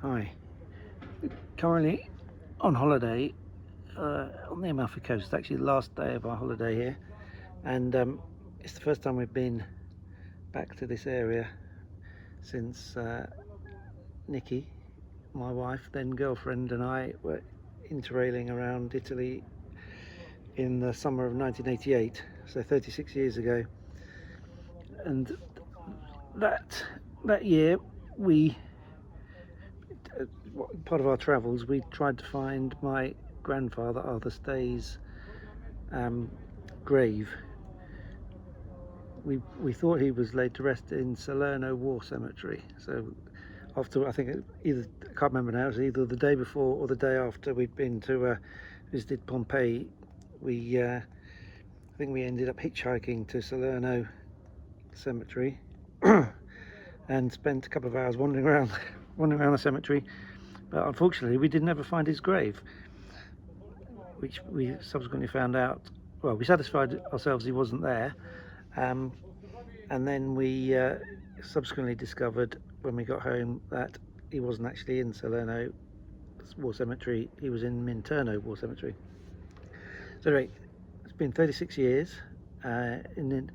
Hi. Currently on holiday on the Amalfi Coast. It's actually the last day of our holiday here, and it's the first time we've been back to this area since Nikki, my wife, then girlfriend, and I were interrailing around Italy in the summer of 1988, so 36 years ago. And that year we part of our travels, we tried to find my grandfather Arthur Stay's grave. We thought he was laid to rest in Salerno War Cemetery. So after, I think I can't remember now, it was either the day before or the day after we'd been to visited Pompeii, I think we ended up hitchhiking to Salerno Cemetery and spent a couple of hours wandering around the cemetery. But unfortunately we didn't ever find his grave, which we subsequently found out. Well, we satisfied ourselves he wasn't there, and then we subsequently discovered when we got home that he wasn't actually in Salerno War Cemetery, he was in Minturno War Cemetery. So anyway, it's been 36 years. In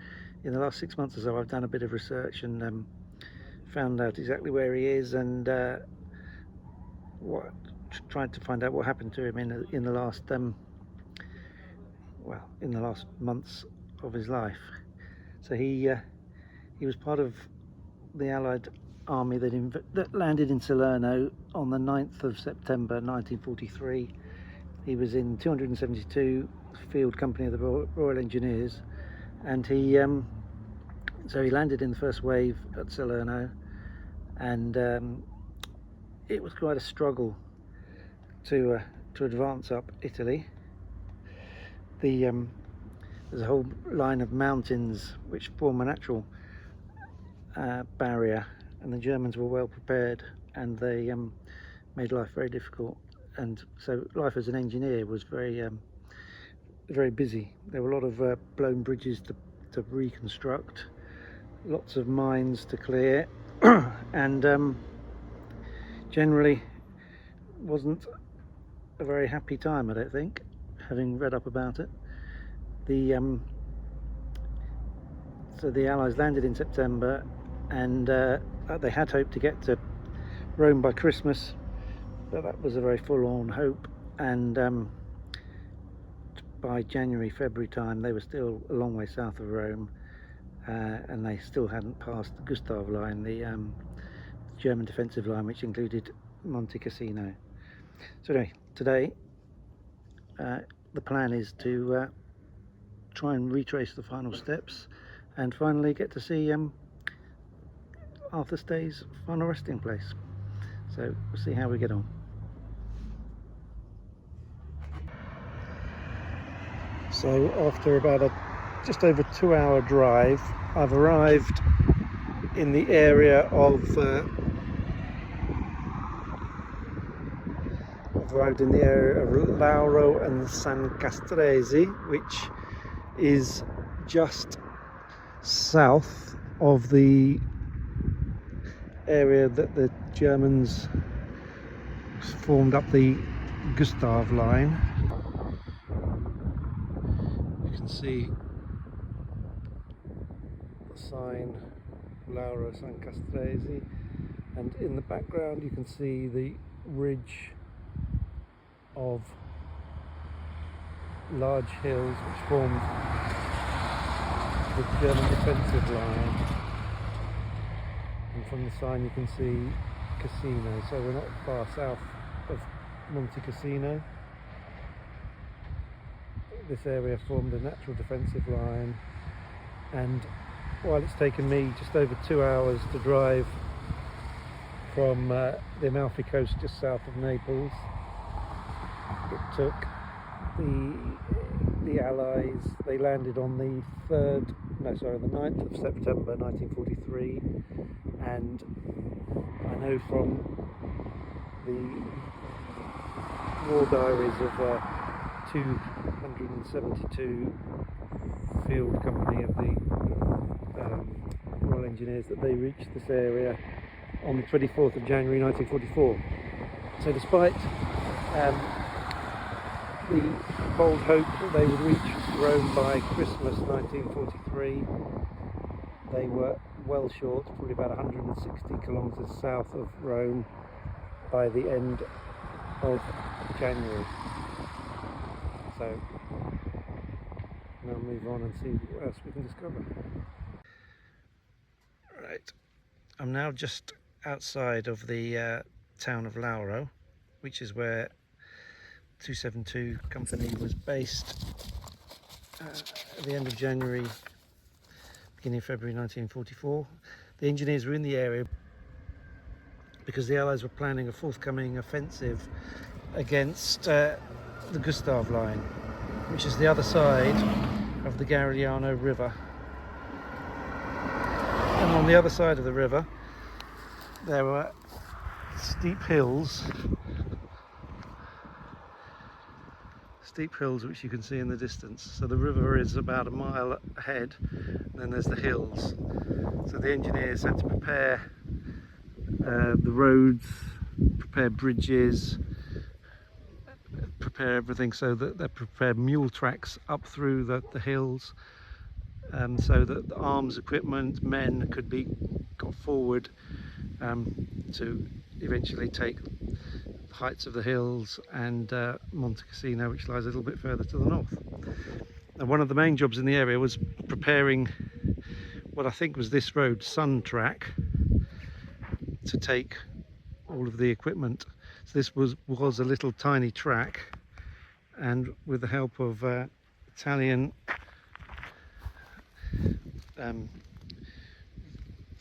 the last 6 months or so I've done a bit of research and found out exactly where he is, and tried to find out what happened to him in the last months of his life. So he was part of the Allied army that landed in Salerno on the 9th of September 1943. He was in 272 Field Company of the Royal Engineers, and so he landed in the first wave at Salerno, and it was quite a struggle to advance up Italy. There's a whole line of mountains which form a natural barrier, and the Germans were well prepared, and they made life very difficult. And so life as an engineer was very busy. There were a lot of blown bridges to reconstruct, lots of mines to clear, and generally wasn't a very happy time, I don't think, having read up about it. So the Allies landed in September, and they had hoped to get to Rome by Christmas, but that was a very full-on hope, and by February time they were still a long way south of Rome, and they still hadn't passed the Gustav Line, the German defensive line, which included Monte Cassino. So anyway, today the plan is to try and retrace the final steps and finally get to see Arthur Stay's final resting place. So we'll see how we get on. So after about just over 2-hour drive, I've arrived in the area of Lauro and San Castresi, which is just south of the area that the Germans formed up the Gustav Line. You can see the sign Lauro San Castresi, and in the background you can see the ridge of large hills which formed the German defensive line, and from the sign you can see Cassino, so we're not far south of Monte Cassino. This area formed a natural defensive line, and while it's taken me just over 2 hours to drive from the Amalfi Coast just south of Naples, it took the Allies, they landed on the 9th of September 1943, and I know from the war diaries of 272 Field Company of the Royal Engineers that they reached this area on the 24th of January 1944. So despite the bold hope that they would reach Rome by Christmas 1943, they were well short, probably about 160 kilometres south of Rome by the end of January. So now move on and see what else we can discover. Right, I'm now just outside of the town of Lauro, which is where 272 company was based at the end of January, beginning of February 1944. The engineers were in the area because the Allies were planning a forthcoming offensive against the Gustav Line, which is the other side of the Garigliano River. And on the other side of the river there were steep hills which you can see in the distance. So the river is about a mile ahead, and then there's the hills. So the engineers had to prepare the roads, prepare bridges, prepare everything so that they prepared mule tracks up through the hills, so that the arms, equipment, men could be got forward to eventually take the heights of the hills and Monte Cassino, which lies a little bit further to the north. And one of the main jobs in the area was preparing what I think was this road, Sun Track, to take all of the equipment. So this was a little tiny track, and with the help of Italian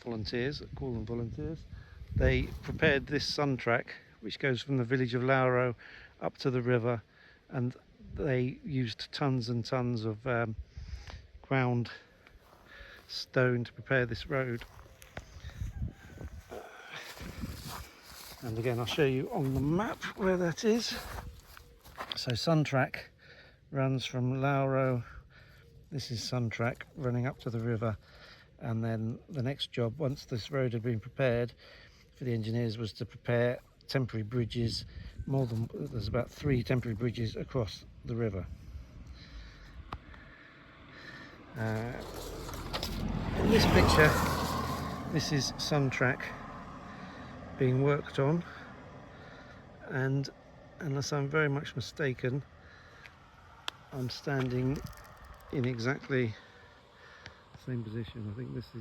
volunteers, call them volunteers, they prepared this Sun Track, which goes from the village of Lauro up to the river, and they used tons and tons of ground stone to prepare this road. And again, I'll show you on the map where that is. So Sun Track runs from Lauro. This is Sun Track running up to the river, and then the next job, once this road had been prepared for the engineers, was to prepare temporary bridges. There's about 3 temporary bridges across the river. In this picture, this is Sun Track being worked on, and unless I'm very much mistaken, I'm standing in exactly the same position. I think this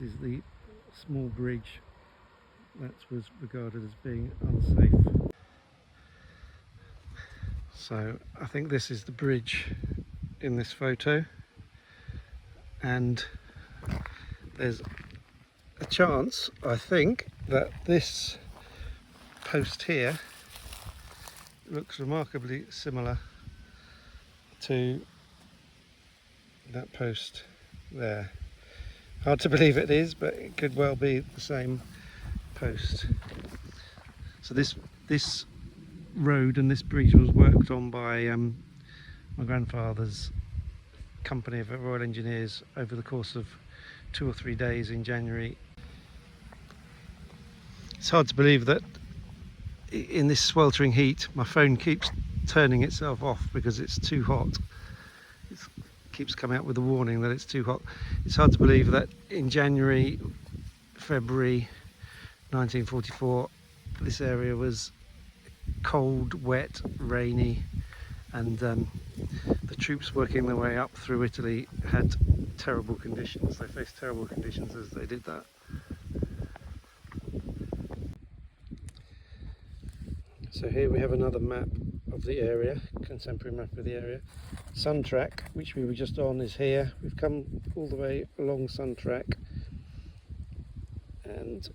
is the small bridge that was regarded as being unsafe. So I think this is the bridge in this photo, and there's a chance, I think, that this post here looks remarkably similar to that post there. Hard to believe it is, but it could well be the same post. So this road and this bridge was worked on by my grandfather's company of Royal Engineers over the course of 2 or 3 days in January. It's hard to believe that in this sweltering heat my phone keeps turning itself off because it's too hot. It keeps coming out with a warning that it's too hot. It's hard to believe that in January, February 1944 this area was cold, wet, rainy, and the troops working their way up through Italy had terrible conditions. They faced terrible conditions as they did that. So here we have another map of the area, contemporary map of the area. Sun Track, which we were just on, is here. We've come all the way along Sun Track, and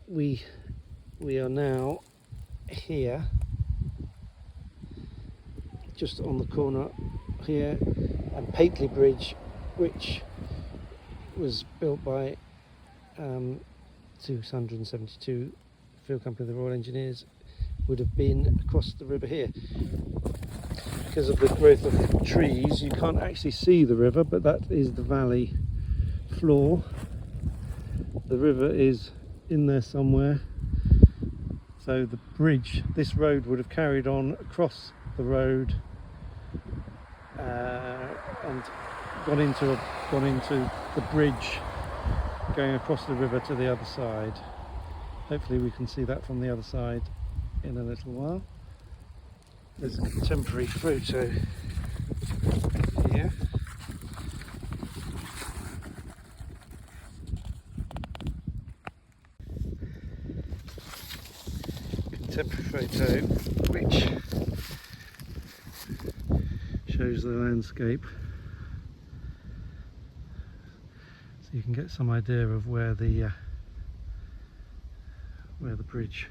we are now here, just on the corner here, and Pateley Bridge, which was built by 272 Field Company of the Royal Engineers, would have been across the river here. Because of the growth of trees, you can't actually see the river, but that is the valley floor. The river is in there somewhere. So the bridge, this road would have carried on across the road and gone into the bridge going across the river to the other side. Hopefully we can see that from the other side in a little while. There's a contemporary photo here. Contemporary photo which shows the landscape, so you can get some idea of where the bridge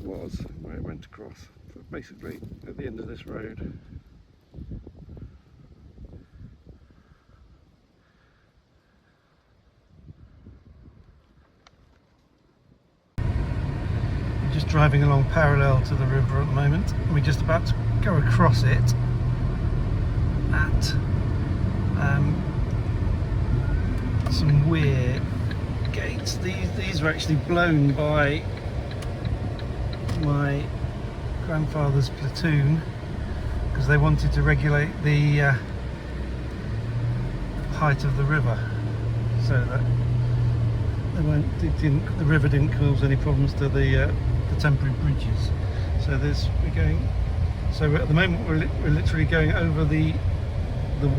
was, where it went across. So basically at the end of this road. I'm just driving along parallel to the river at the moment. We're just about to go across it at some weir gates. These were actually blown by my grandfather's platoon because they wanted to regulate the height of the river, so that the river didn't cause any problems to the temporary bridges. So we're going. So at the moment we're literally going over the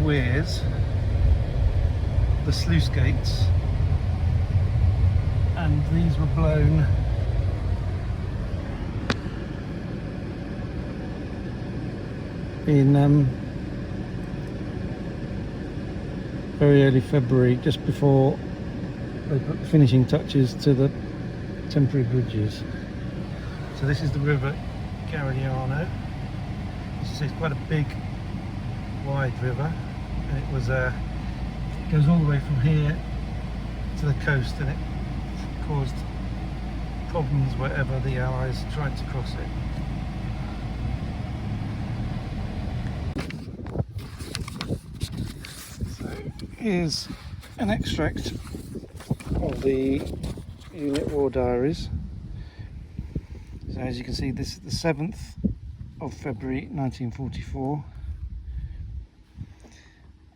weirs, the sluice gates, and these were blown in very early February, just before they put the finishing touches to the temporary bridges. So this is the river Garigliano. It's quite a big, wide river, and it goes all the way from here to the coast, and it caused problems wherever the Allies tried to cross it. So here's an extract of the unit war diaries. So as you can see, this is the 7th of February 1944,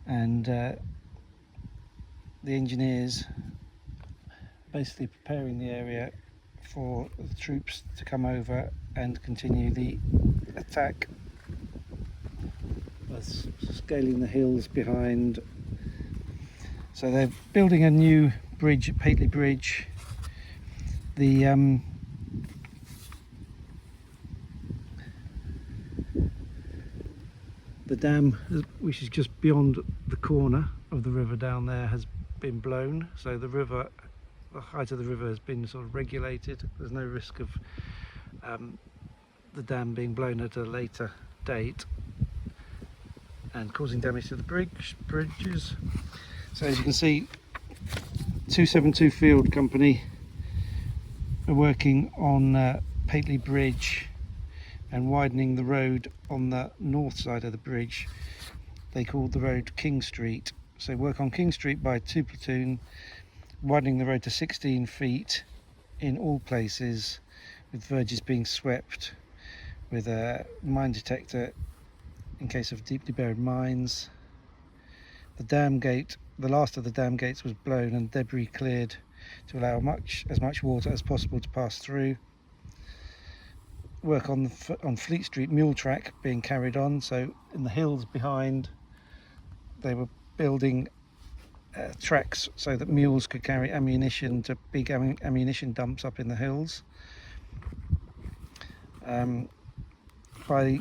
and the engineers basically preparing the area for the troops to come over and continue the attack, scaling the hills behind. So they're building a new bridge at Pateley Bridge. The dam, which is just beyond the corner of the river down there, has been blown, so the height of the river has been sort of regulated. There's no risk of the dam being blown at a later date and causing damage to the bridges. So as you can see, 272 Field Company are working on Pateley Bridge and widening the road on the north side of the bridge. They called the road King Street. So work on King Street by 2 platoon, widening the road to 16 feet in all places, with verges being swept with a mine detector in case of deeply buried mines. The dam gate, the last of the dam gates, was blown and debris cleared to allow as much water as possible to pass through. Work on Fleet Street mule track being carried on. So in the hills behind, they were building tracks so that mules could carry ammunition to big ammunition dumps up in the hills. By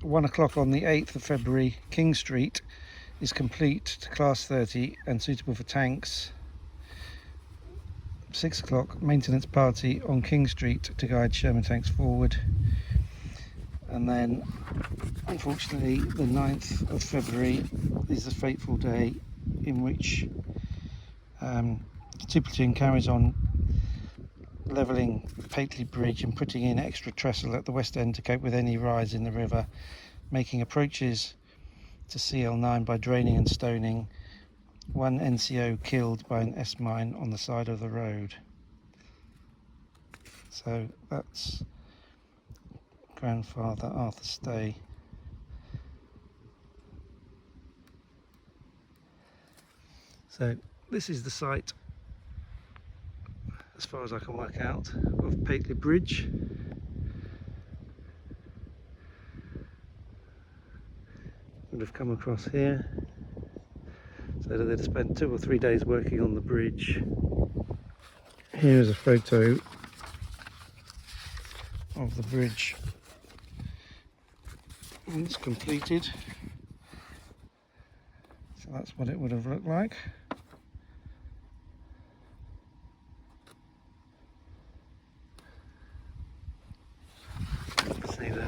1 o'clock on the 8th of February, King Street is complete to class 30 and suitable for tanks. 6 o'clock, maintenance party on King Street to guide Sherman tanks forward. And then, unfortunately, the 9th of February is a fateful day in which the 2 platoon carries on levelling Pateley Bridge and putting in extra trestle at the west end to cope with any rise in the river, making approaches to CL9 by draining and stoning, one NCO killed by an S-mine on the side of the road. So that's grandfather Arthur Stay. So this is the site, as far as I can work out, of Pateley Bridge. Would have come across here, so they'd have spent 2 or 3 days working on the bridge. Here is a photo of the bridge when it's completed. So that's what it would have looked like. See, the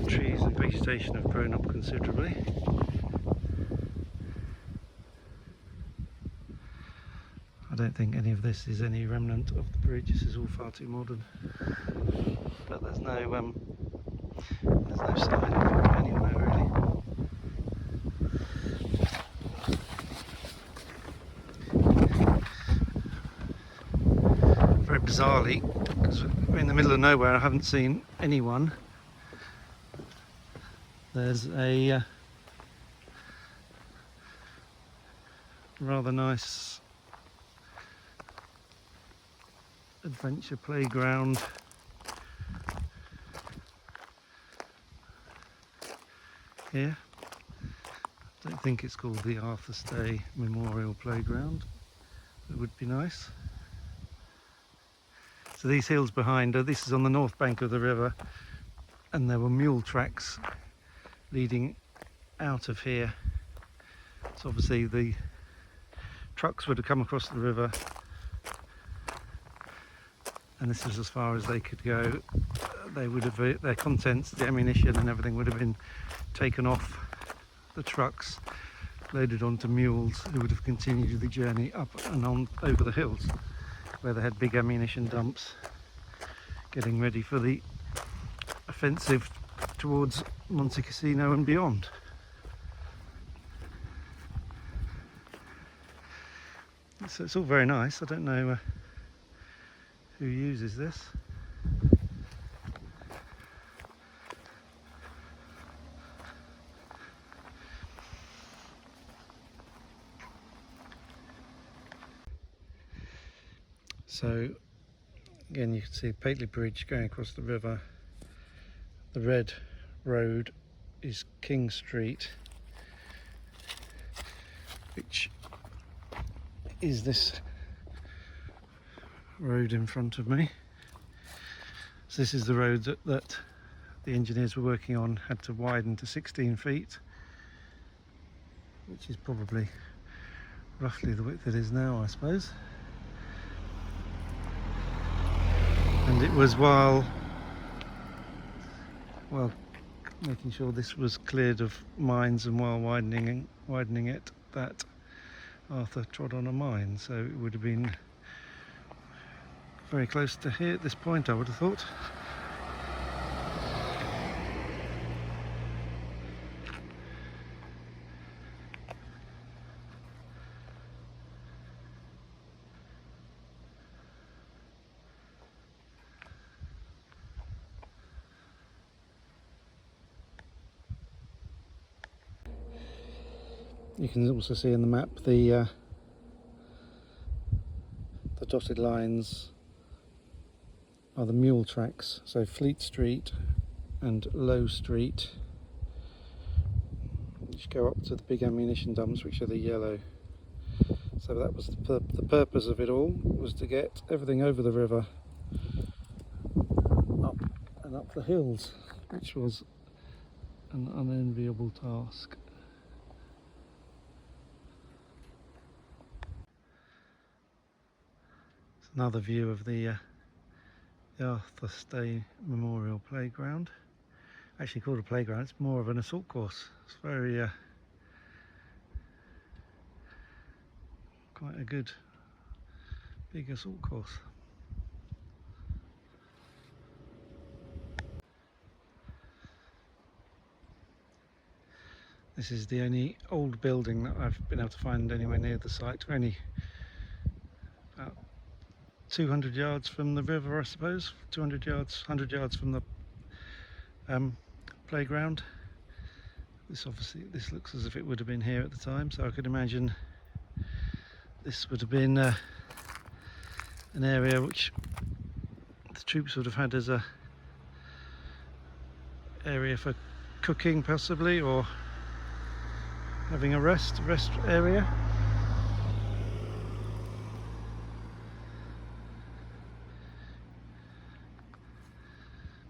trees and vegetation have grown up considerably. I don't think any of this is any remnant of the bridge. This is all far too modern. But there's no sign of it anywhere really. Very bizarrely, because we're in the middle of nowhere, I haven't seen anyone. There's a rather nice adventure playground here. I don't think it's called the Arthur Stay Memorial Playground. It would be nice. So these hills behind her, this is on the north bank of the river, and there were mule tracks leading out of here. So obviously the trucks would have come across the river, and this is as far as they could go. They would have, their contents, the ammunition and everything would have been taken off the trucks, loaded onto mules, who would have continued the journey up and on over the hills, where they had big ammunition dumps, getting ready for the offensive towards Monte Cassino and beyond. So it's all very nice. I don't know who uses this. So again, you can see Pateley Bridge going across the river. The red road is King Street, which is this road in front of me. So this is the road that the engineers were working on, had to widen to 16 feet, which is probably roughly the width it is now, I suppose. And it was while making sure this was cleared of mines and while widening it that Arthur trod on a mine, so it would have been very close to here at this point, I would have thought. You can also see in the map the dotted lines are the mule tracks, so Fleet Street and Low Street, which go up to the big ammunition dumps, which are the yellow. So that was the purpose of it all, was to get everything over the river up and up the hills, which was an unenviable task. Another view of the Arthur Stay Memorial Playground. Actually called a playground, it's more of an assault course. It's very quite a good big assault course. This is the only old building that I've been able to find anywhere near the site. We're only about 200 yards from the river, I suppose. 200 yards, 100 yards from the playground. This looks as if it would have been here at the time, so I could imagine this would have been an area which the troops would have had as a area for cooking, possibly, or having a rest area.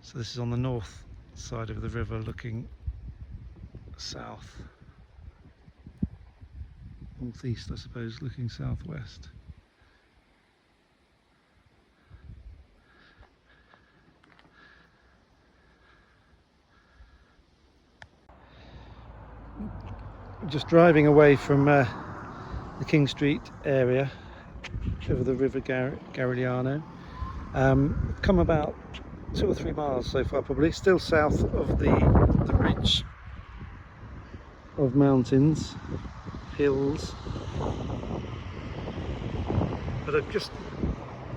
So this is on the north side of the river, looking south, northeast, I suppose, looking southwest. Just driving away from the King Street area over the River Garigliano. Come about 2 or 3 miles so far, probably. Still south of the ridge of mountains, hills. But I've just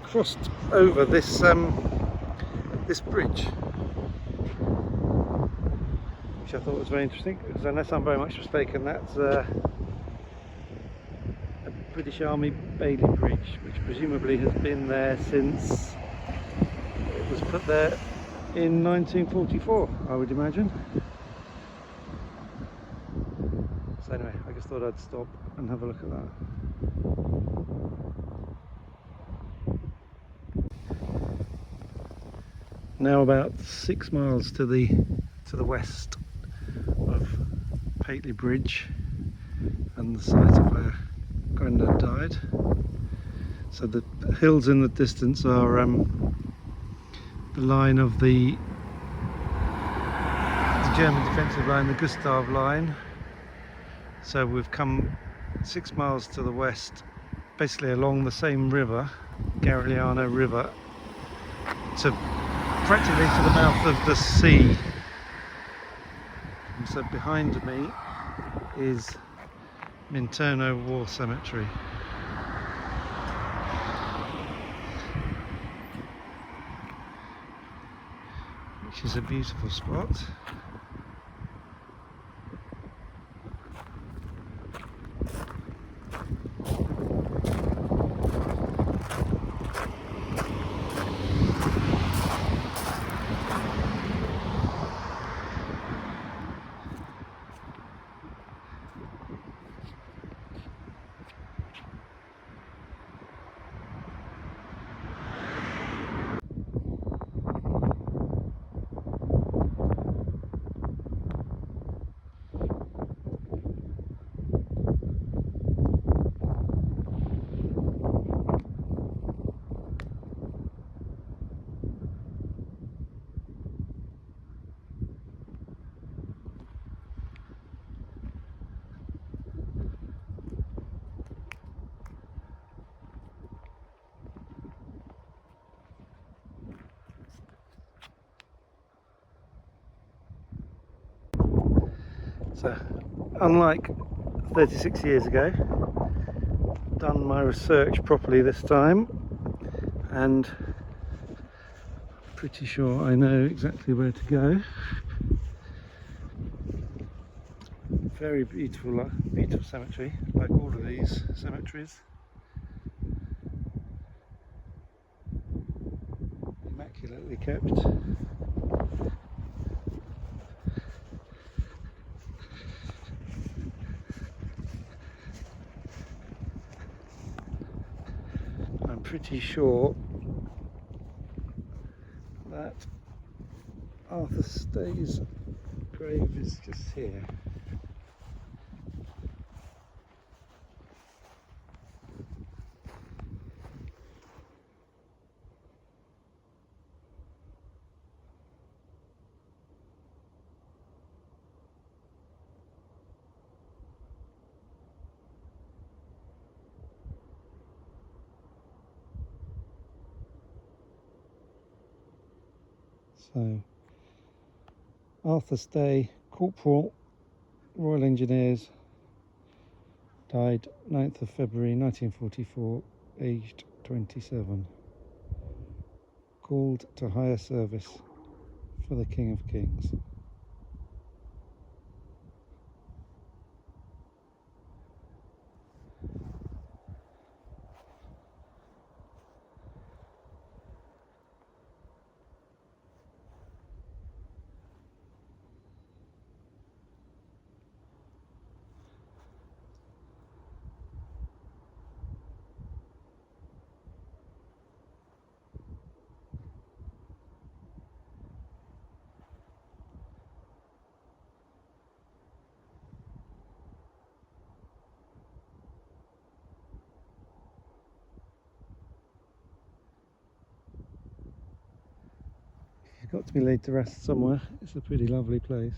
crossed over this this bridge, which I thought was very interesting, because unless I'm very much mistaken, that's a British Army Bailey Bridge, which presumably has been there since it was put there in 1944, I would imagine. So anyway, I just thought I'd stop and have a look at that. Now about 6 miles to the west of Pateley Bridge and the site of where Grandad died. So the hills in the distance are the line of the German defensive line, the Gustav Line. So we've come 6 miles to the west, basically along the same river, Garigliano River, to practically to the mouth of the sea. And so behind me is Minturno War Cemetery. Which is a beautiful spot. So, unlike 36 years ago, done my research properly this time, and pretty sure I know exactly where to go. Very beautiful, beautiful cemetery, like all of these cemeteries. Immaculately kept. I'm pretty sure that Arthur Stay's grave is just here. So, Arthur Stay, Corporal, Royal Engineers, died 9th of February 1944, aged 27. Called to higher service for the King of Kings. You've got to be laid to rest somewhere. It's a pretty lovely place.